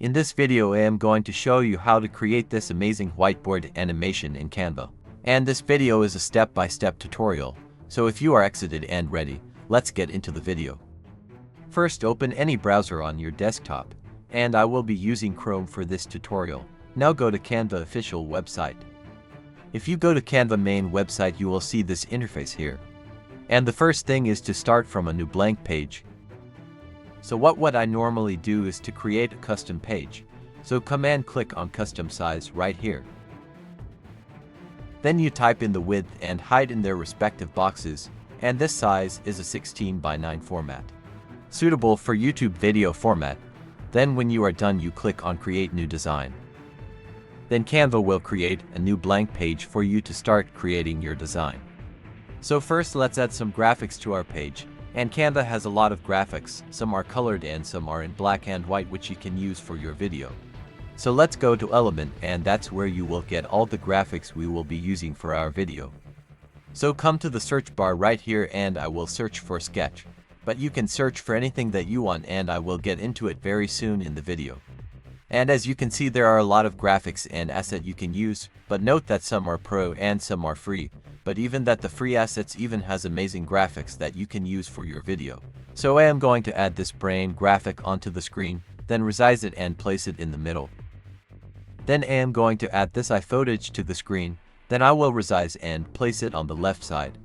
In this video I am going to show you how to create this amazing whiteboard animation in Canva. And this video is a step-by-step tutorial, so if you are excited and ready, let's get into the video. First, open any browser on your desktop, and I will be using Chrome for this tutorial. Now go to Canva official website. If you go to Canva main website, you will see this interface here. And the first thing is to start from a new blank page. So what I normally do is to create a custom page. So command click on custom size right here. Then you type in the width and height in their respective boxes, and this size is a 16:9 format, suitable for YouTube video format. Then when you are done, you click on create new design. Then Canva will create a new blank page for you to start creating your design. So first let's add some graphics to our page. And Canva has a lot of graphics, some are colored and some are in black and white, which you can use for your video. So let's go to Element, and that's where you will get all the graphics we will be using for our video. So come to the search bar right here, and I will search for sketch. But you can search for anything that you want, and I will get into it very soon in the video. And as you can see, there are a lot of graphics and assets you can use, but note that some are pro and some are free. But even that, the free assets even has amazing graphics that you can use for your video. So I am going to add this brain graphic onto the screen, then resize it and place it in the middle. Then I am going to add this eye footage to the screen, then I will resize and place it on the left side.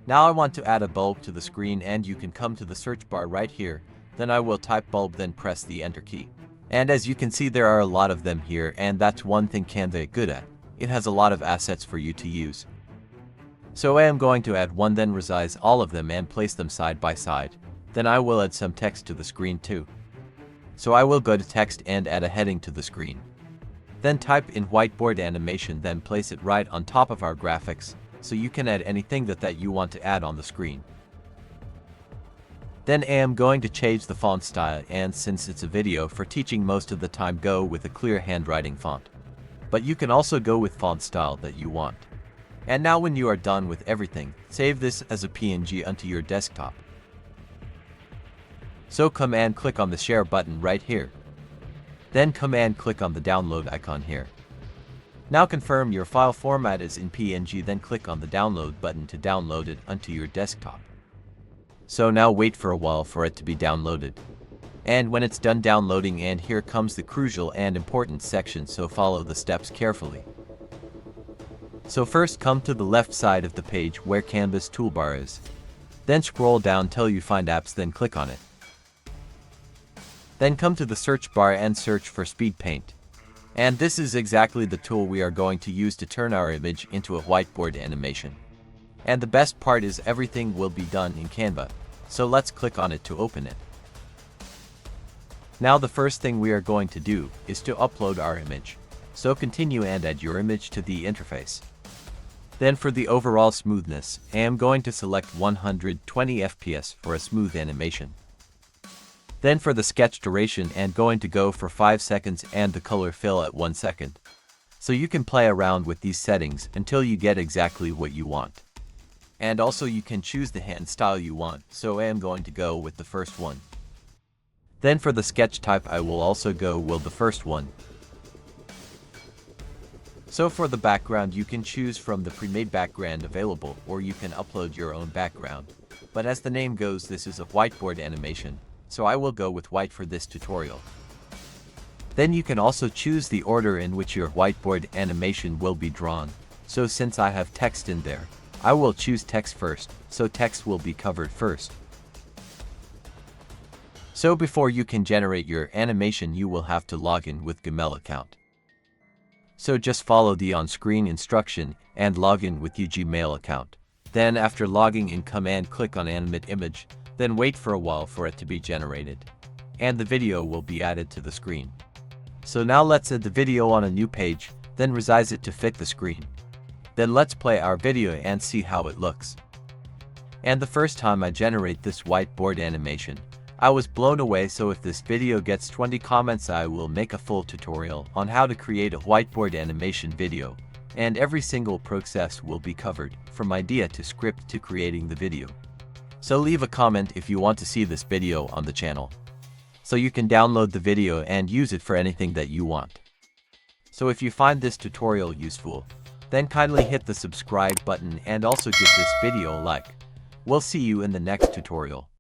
Now I want to add a bulb to the screen, and you can come to the search bar right here, then I will type bulb, then press the enter key. And as you can see, there are a lot of them here, and that's one thing Canva is good at. It has a lot of assets for you to use. So I am going to add one, then resize all of them and place them side by side. Then I will add some text to the screen too. So I will go to text and add a heading to the screen. Then type in whiteboard animation, then place it right on top of our graphics, so you can add anything that you want to add on the screen. Then I am going to change the font style, and since it's a video for teaching, most of the time go with a clear handwriting font. But you can also go with font style that you want. And now when you are done with everything, save this as a PNG onto your desktop. So command click on the share button right here. Then command click on the download icon here. Now confirm your file format is in PNG, then click on the download button to download it onto your desktop. So now wait for a while for it to be downloaded. And when it's done downloading, and here comes the crucial and important section, so follow the steps carefully. So first come to the left side of the page where Canva's toolbar is. Then scroll down till you find apps, then click on it. Then come to the search bar and search for Speed Paint. And this is exactly the tool we are going to use to turn our image into a whiteboard animation. And the best part is everything will be done in Canva. So let's click on it to open it. Now the first thing we are going to do is to upload our image. So continue and add your image to the interface. Then for the overall smoothness, I am going to select 120 FPS for a smooth animation. Then for the sketch duration, I am going to go for 5 seconds and the color fill at 1 second. So you can play around with these settings until you get exactly what you want. And also you can choose the hand style you want, so I am going to go with the first one. Then for the sketch type, I will also go with the first one. So for the background, you can choose from the pre-made background available, or you can upload your own background. But as the name goes, this is a whiteboard animation, so I will go with white for this tutorial. Then you can also choose the order in which your whiteboard animation will be drawn. So since I have text in there, I will choose text first, so text will be covered first. So before you can generate your animation, you will have to log in with Gmail account. So just follow the on-screen instruction and log in with your Gmail account. Then after logging in, command click on animate image, then wait for a while for it to be generated. And the video will be added to the screen. So now let's add the video on a new page, then resize it to fit the screen. Then let's play our video and see how it looks. And the first time I generate this whiteboard animation, I was blown away. So if this video gets 20 comments, I will make a full tutorial on how to create a whiteboard animation video, and every single process will be covered, from idea to script to creating the video. So leave a comment if you want to see this video on the channel. so you can download the video and use it for anything that you want. So if you find this tutorial useful, then kindly hit the subscribe button and also give this video a like. We'll see you in the next tutorial.